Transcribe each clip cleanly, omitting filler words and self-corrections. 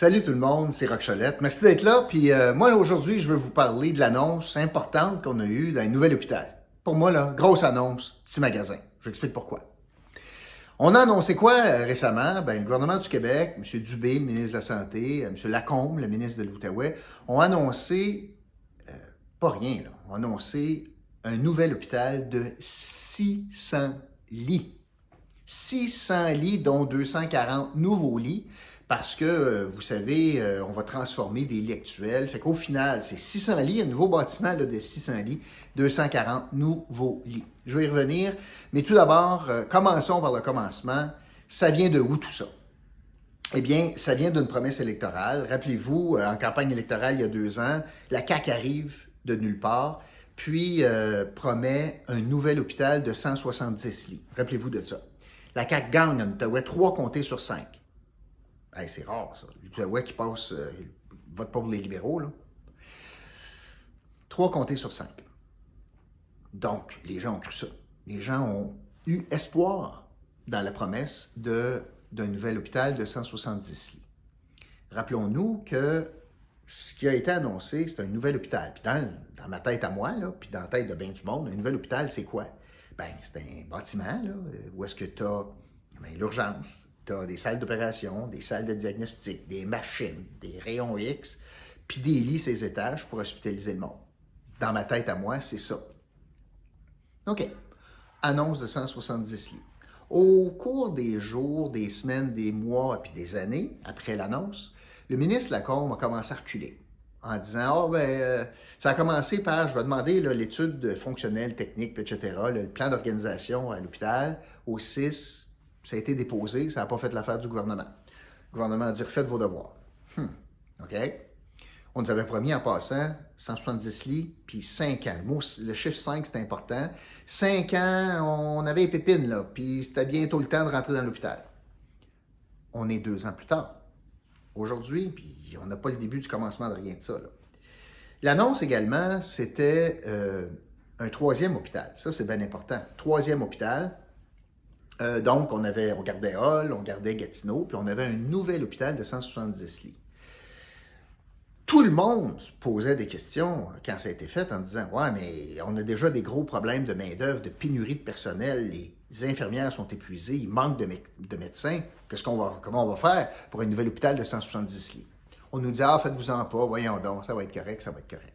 Salut tout le monde, c'est Roch Cholette. Merci d'être là. Puis moi, aujourd'hui, je veux vous parler de l'annonce importante qu'on a eue dans un nouvel hôpital. Pour moi, là, grosse annonce, petit magasin. Je vous explique pourquoi. On a annoncé quoi récemment? Le gouvernement du Québec, M. Dubé, le ministre de la Santé, M. Lacombe, le ministre de l'Outaouais, ont annoncé, pas rien, là, ont annoncé un nouvel hôpital de 600 lits. 600 lits, dont 240 nouveaux lits, parce que, vous savez, on va transformer des lits actuels. Fait qu'au final, c'est 600 lits, un nouveau bâtiment là, de 600 lits, 240 nouveaux lits. Je vais y revenir, mais tout d'abord, commençons par le commencement. Ça vient de où tout ça? Eh bien, ça vient d'une promesse électorale. Rappelez-vous, en campagne électorale il y a 2 ans, la CAQ arrive de nulle part, puis promet un nouvel hôpital de 170 lits. Rappelez-vous de ça. La CAQ gagne en Outaouais 3 comtés sur 5. Hey, c'est rare, ça. L'Outaouais qui passe, vote pas pour les libéraux, là. 3 comtés sur 5. Donc, les gens ont cru ça. Les gens ont eu espoir dans la promesse d'un nouvel hôpital de 170 lits. Rappelons-nous que ce qui a été annoncé, c'est un nouvel hôpital. Puis dans ma tête à moi, là, puis dans la tête de bien du monde, un nouvel hôpital, c'est quoi? C'est un bâtiment là, où est-ce que tu as l'urgence, tu as des salles d'opération, des salles de diagnostic, des machines, des rayons X, puis des lits ces étages pour hospitaliser le monde. Dans ma tête à moi, c'est ça. OK. Annonce de 170 lits. Au cours des jours, des semaines, des mois, puis des années après l'annonce, le ministre Lacombe a commencé à reculer en disant ça a commencé par, je vais demander l'étude fonctionnelle, technique, etc., le plan d'organisation à l'hôpital, au 6, ça a été déposé, ça n'a pas fait l'affaire du gouvernement. Le gouvernement a dit, faites vos devoirs. OK? On nous avait promis en passant 170 lits, puis 5 ans. Le chiffre 5, c'est important. 5 ans, on avait les pépines, là, puis c'était bientôt le temps de rentrer dans l'hôpital. On est 2 ans plus tard. Aujourd'hui, puis on n'a pas le début du commencement de rien de ça, là. L'annonce également, c'était un 3e hôpital. Ça, c'est bien important. 3e hôpital. Donc, on gardait Hull, on gardait Gatineau, puis on avait un nouvel hôpital de 170 lits. Tout le monde se posait des questions quand ça a été fait en disant « Ouais, mais on a déjà des gros problèmes de main-d'œuvre, de pénurie de personnel, les infirmières sont épuisées, il manque de médecins. Comment on va faire pour un nouvel hôpital de 170 lits? » On nous dit « Ah, faites-vous-en pas, voyons donc, ça va être correct, ça va être correct. »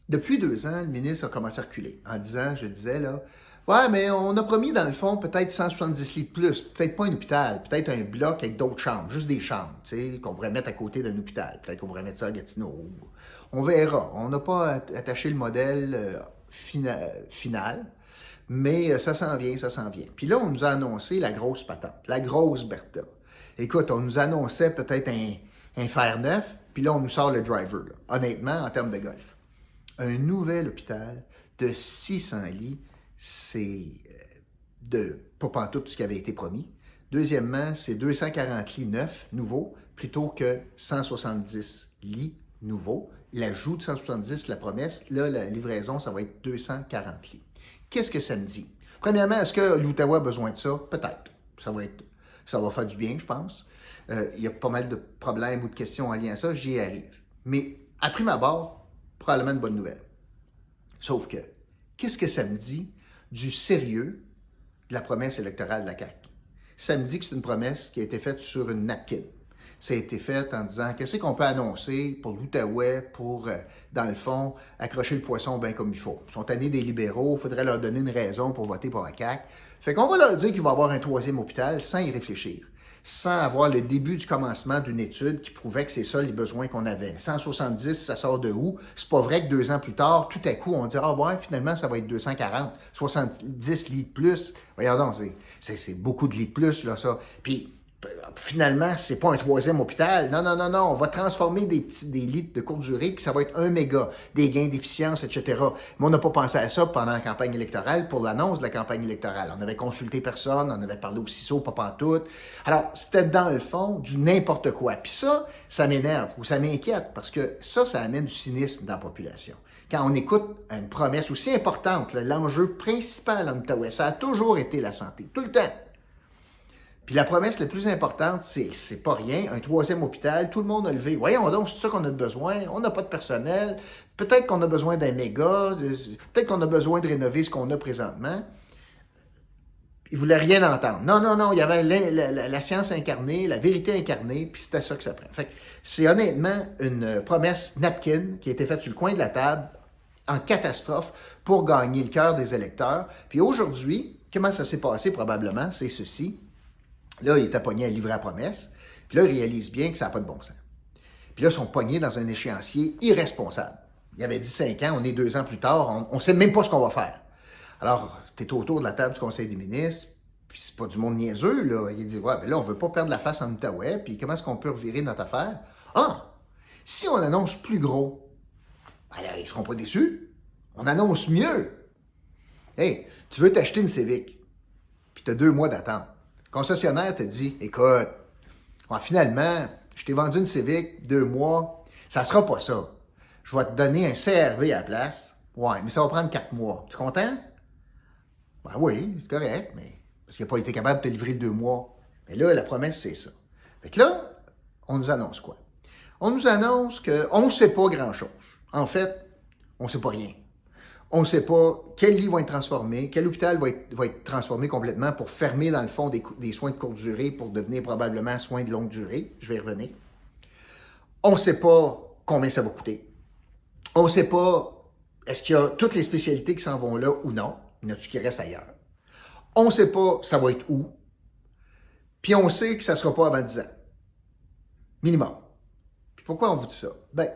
Depuis 2 ans, le ministre a commencé à reculer en disant, je disais là, ouais, mais on a promis dans le fond peut-être 170 lits de plus, peut-être pas un hôpital, peut-être un bloc avec d'autres chambres, juste des chambres, tu sais, qu'on pourrait mettre à côté d'un hôpital, peut-être qu'on pourrait mettre ça à Gatineau. On verra. On n'a pas attaché le modèle final, mais ça s'en vient, ça s'en vient. Puis là, on nous a annoncé la grosse patente, la grosse Bertha. Écoute, on nous annonçait peut-être un fer neuf, puis là, on nous sort le driver, là, honnêtement, en termes de golf. Un nouvel hôpital de 600 lits, c'est pas pantoute ce qui avait été promis. Deuxièmement, c'est 240 lits neufs, nouveaux, plutôt que 170 lits nouveaux. L'ajout de 170, la promesse, là, la livraison, ça va être 240 lits. Qu'est-ce que ça me dit? Premièrement, est-ce que l'Outaouais a besoin de ça? Peut-être. Ça va faire du bien, je pense. Il y a pas mal de problèmes ou de questions en lien à ça, j'y arrive. Mais à prime abord, probablement une bonne nouvelle. Sauf que, qu'est-ce que ça me dit du sérieux de la promesse électorale de la CAQ? Ça me dit que c'est une promesse qui a été faite sur une napkin. Ça a été fait en disant, qu'est-ce qu'on peut annoncer pour l'Outaouais pour, dans le fond, accrocher le poisson bien comme il faut. Ils sont tannés des libéraux, il faudrait leur donner une raison pour voter pour la CAQ. Fait qu'on va leur dire qu'il va y avoir un 3e hôpital sans y réfléchir, sans avoir le début du commencement d'une étude qui prouvait que c'est ça les besoins qu'on avait. 170, ça sort de où? C'est pas vrai que 2 ans plus tard, tout à coup, on dit « Ah ouais, finalement, ça va être 240, 70 lits de plus. » Voyons donc, c'est beaucoup de lits de plus, là, ça. Puis, finalement, c'est pas un 3e hôpital. Non, on va transformer des lits de courte durée, puis ça va être 1 méga, des gains d'efficience, etc. Mais on n'a pas pensé à ça pendant la campagne électorale, pour l'annonce de la campagne électorale. On avait consulté personne, on avait parlé au CISO, pas pantoute. Alors, c'était dans le fond du n'importe quoi. Puis ça m'énerve ou ça m'inquiète, parce que ça amène du cynisme dans la population. Quand on écoute une promesse aussi importante, l'enjeu principal en Outaouais, ça a toujours été la santé, tout le temps. Puis la promesse la plus importante, c'est pas rien, un troisième hôpital, tout le monde a levé. Voyons donc, c'est ça qu'on a besoin, on n'a pas de personnel, peut-être qu'on a besoin d'un méga, peut-être qu'on a besoin de rénover ce qu'on a présentement. Ils ne voulaient rien entendre. Non, non, non, il y avait la science incarnée, la vérité incarnée, puis c'était ça que ça prend. Fait que c'est honnêtement une promesse napkin qui a été faite sur le coin de la table en catastrophe pour gagner le cœur des électeurs. Puis aujourd'hui, comment ça s'est passé probablement, c'est ceci. Là, il était pogné à livrer la promesse. Puis là, il réalise bien que ça n'a pas de bon sens. Puis là, ils sont pognés dans un échéancier irresponsable. Il y avait dit 5 ans, on est 2 ans plus tard, on ne sait même pas ce qu'on va faire. Alors, tu es autour de la table du Conseil des ministres, puis c'est pas du monde niaiseux, là. Il dit, ouais, mais là, on veut pas perdre la face en Outaouais, puis comment est-ce qu'on peut revirer notre affaire? Ah! Si on annonce plus gros, alors ils seront pas déçus. On annonce mieux. Hey, tu veux t'acheter une Civic, puis tu as 2 mois d'attente. Le concessionnaire te dit, écoute, finalement, je t'ai vendu une Civic 2 mois, ça sera pas ça. Je vais te donner un CRV à la place. Ouais, mais ça va prendre 4 mois. Tu es content? Ben oui, c'est correct, mais parce qu'il n'a pas été capable de te livrer 2 mois. Mais là, la promesse, c'est ça. Fait que là, on nous annonce quoi? On nous annonce qu'on ne sait pas grand-chose. En fait, on ne sait pas rien. On ne sait pas quels lits vont être transformés, quel hôpital va être transformé complètement pour fermer, dans le fond, des soins de courte durée pour devenir probablement soins de longue durée. Je vais y revenir. On ne sait pas combien ça va coûter. On ne sait pas est-ce qu'il y a toutes les spécialités qui s'en vont là ou non. Il y en a-tu qui restent ailleurs? On ne sait pas ça va être où. Puis on sait que ça ne sera pas avant 10 ans. Minimum. Puis pourquoi on vous dit ça? Ben,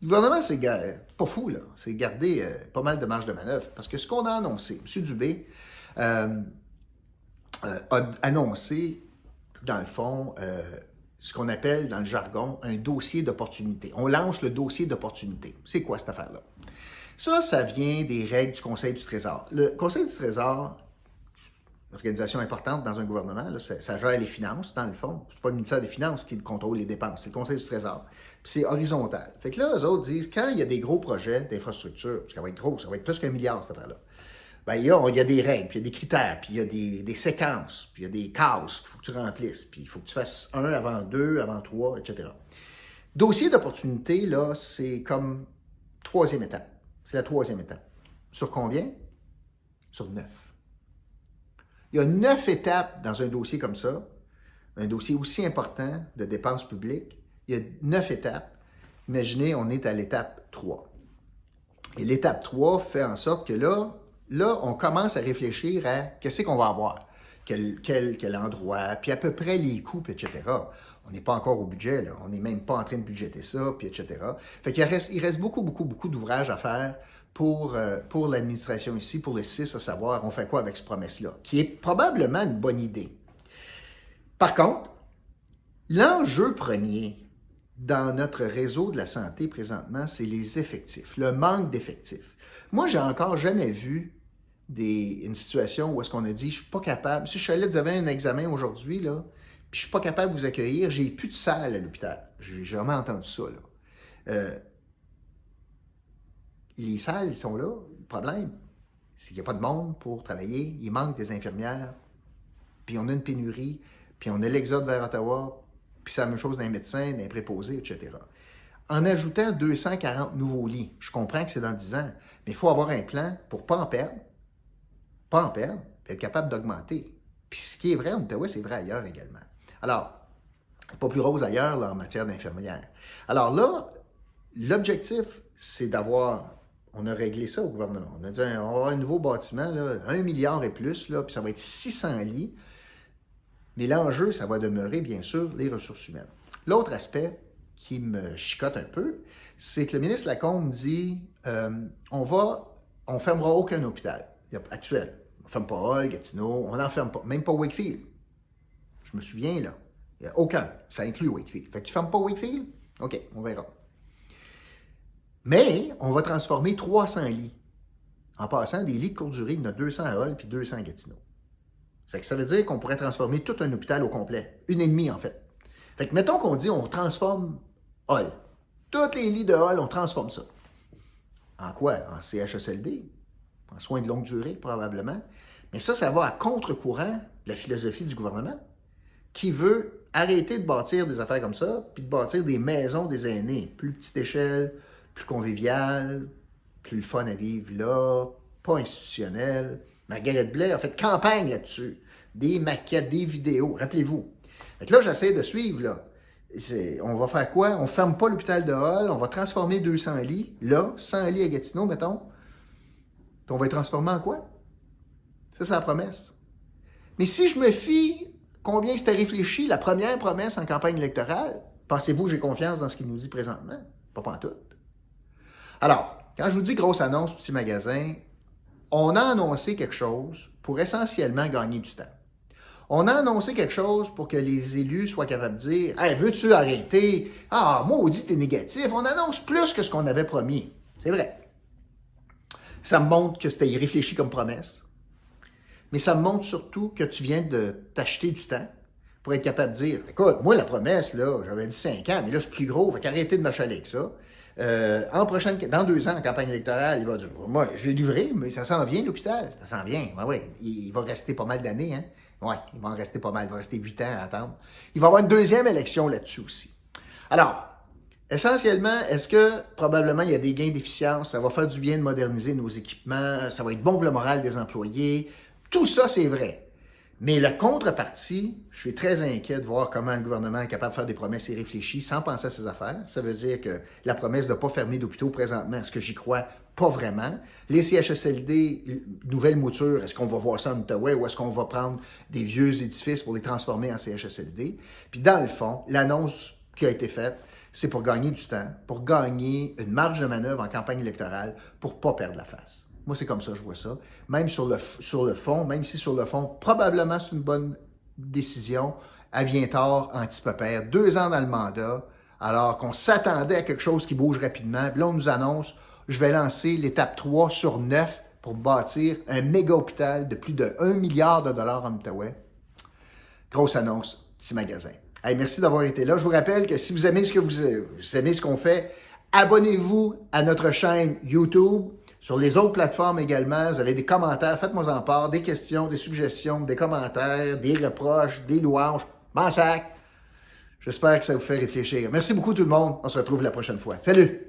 le gouvernement, c'est pas fou, là. C'est garder pas mal de marge de manœuvre. Parce que ce qu'on a annoncé, M. Dubé a annoncé, dans le fond, ce qu'on appelle dans le jargon un dossier d'opportunité. On lance le dossier d'opportunité. C'est quoi cette affaire-là? Ça vient des règles du Conseil du Trésor. Le Conseil du Trésor, une organisation importante dans un gouvernement, là, ça gère les finances, dans le fond. C'est pas le ministère des Finances qui contrôle les dépenses, c'est le Conseil du Trésor. Puis c'est horizontal. Fait que là, eux autres disent, quand il y a des gros projets d'infrastructure, parce que ça va être gros, ça va être plus qu'1 milliard, cette affaire-là, ben, il y a des règles, puis il y a des critères, puis il y a des séquences, puis il y a des cases qu'il faut que tu remplisses, puis il faut que tu fasses 1 avant 2, avant 3, etc. Dossier d'opportunité, là, c'est comme 3e étape. C'est la 3e étape. Sur combien? Sur 9. Il y a 9 étapes dans un dossier comme ça, un dossier aussi important de dépenses publiques. Il y a 9 étapes. Imaginez, on est à l'étape 3. Et l'étape 3 fait en sorte que là, on commence à réfléchir à qu'est-ce qu'on va avoir, quel endroit, puis à peu près les coûts, puis etc. On n'est pas encore au budget, là. On n'est même pas en train de budgéter ça, puis etc. Fait qu'il reste beaucoup, beaucoup, beaucoup d'ouvrages à faire pour l'administration ici, pour le CIS, à savoir on fait quoi avec cette promesse-là, qui est probablement une bonne idée. Par contre, l'enjeu premier dans notre réseau de la santé présentement, c'est les effectifs, le manque d'effectifs. Moi, j'ai encore jamais vu une situation où est-ce qu'on a dit, je suis pas capable, si je suis allé, vous avez un examen aujourd'hui, là, puis je suis pas capable de vous accueillir, j'ai plus de salle à l'hôpital. J'ai jamais entendu ça, là. Les salles, ils sont là. Le problème, c'est qu'il n'y a pas de monde pour travailler. Il manque des infirmières. Puis on a une pénurie. Puis on a l'exode vers Ottawa. Puis c'est la même chose d'un médecin, d'un préposé, etc. En ajoutant 240 nouveaux lits, je comprends que c'est dans 10 ans, mais il faut avoir un plan pour ne pas en perdre, puis être capable d'augmenter. Puis ce qui est vrai en Ottawa, c'est vrai ailleurs également. Alors, c'est pas plus rose ailleurs là, en matière d'infirmières. Alors là, l'objectif, c'est d'avoir... On a réglé ça au gouvernement. On a dit, on va avoir un nouveau bâtiment, là, 1 milliard et plus, là, puis ça va être 600 lits. Mais l'enjeu, ça va demeurer, bien sûr, les ressources humaines. L'autre aspect qui me chicote un peu, c'est que le ministre Lacombe dit, on fermera aucun hôpital actuel. On ne ferme pas Hull, Gatineau, on n'en ferme pas, même pas Wakefield. Je me souviens, là, il n'y a aucun. Ça inclut Wakefield. Fait que tu ne fermes pas Wakefield? OK, on verra. Mais on va transformer 300 lits. En passant, des lits de courte durée, il y en a 200 à Hull puis 200 à Gatineau. Ça veut dire qu'on pourrait transformer tout un hôpital au complet. 1,5 en fait. Fait que mettons qu'on dit on transforme Hull. Tous les lits de Hull, on transforme ça. En quoi? En CHSLD. En soins de longue durée, probablement. Mais ça va à contre-courant de la philosophie du gouvernement qui veut arrêter de bâtir des affaires comme ça, puis de bâtir des maisons des aînés, plus petite échelle, plus conviviale, plus le fun à vivre là, pas institutionnel. Margaret Blais a fait campagne là-dessus. Des maquettes, des vidéos, rappelez-vous. Fait là, j'essaie de suivre, là. On va faire quoi? On ne ferme pas l'hôpital de Hull, on va transformer 200 lits, là, 100 lits à Gatineau, mettons. Puis on va les transformer en quoi? Ça, c'est la promesse. Mais si je me fie combien c'était réfléchi, la première promesse en campagne électorale, pensez-vous que j'ai confiance dans ce qu'il nous dit présentement? Pas pantoute. Alors, quand je vous dis grosse annonce, petit magasin, on a annoncé quelque chose pour essentiellement gagner du temps. On a annoncé quelque chose pour que les élus soient capables de dire « Hey, veux-tu arrêter? Ah, maudit, t'es négatif. » On annonce plus que ce qu'on avait promis. C'est vrai. Ça me montre que c'était irréfléchi comme promesse. Mais ça me montre surtout que tu viens de t'acheter du temps pour être capable de dire « Écoute, moi, la promesse, là, j'avais dit 5 ans, mais là, c'est plus gros. Fait qu'arrêtez de m'achaler avec ça. Dans 2 ans, en campagne électorale, il va dire « Moi, j'ai livré, mais ça s'en vient, l'hôpital. Ça s'en vient. Ouais. Il va rester pas mal d'années, hein. Oui, il va en rester pas mal. Il va rester 8 ans à attendre. Il va y avoir une deuxième élection là-dessus aussi. Alors, essentiellement, est-ce que probablement il y a des gains d'efficience? Ça va faire du bien de moderniser nos équipements. Ça va être bon pour le moral des employés. Tout ça, c'est vrai. Mais la contrepartie, je suis très inquiet de voir comment le gouvernement est capable de faire des promesses irréfléchies sans penser à ses affaires. Ça veut dire que la promesse de ne pas fermer d'hôpitaux présentement, est-ce que j'y crois? Pas vraiment. Les CHSLD, nouvelle mouture, est-ce qu'on va voir ça en Outaouais ou est-ce qu'on va prendre des vieux édifices pour les transformer en CHSLD? Puis dans le fond, l'annonce qui a été faite, c'est pour gagner du temps, pour gagner une marge de manœuvre en campagne électorale, pour ne pas perdre la face. Moi, c'est comme ça que je vois ça. Même sur le fond, même si sur le fond, probablement c'est une bonne décision, elle vient tard, anti-pépère, 2 ans dans le mandat, alors qu'on s'attendait à quelque chose qui bouge rapidement. Puis là, on nous annonce, je vais lancer l'étape 3 sur 9 pour bâtir un méga hôpital de plus de 1 milliard de dollars en Outaouais. Grosse annonce, petit magasin. Hey, merci d'avoir été là. Je vous rappelle que si vous aimez vous aimez ce qu'on fait, abonnez-vous à notre chaîne YouTube. Sur les autres plateformes également, vous avez des commentaires, faites-moi en part, des questions, des suggestions, des commentaires, des reproches, des louanges, m'en sac. J'espère que ça vous fait réfléchir. Merci beaucoup tout le monde. On se retrouve la prochaine fois. Salut!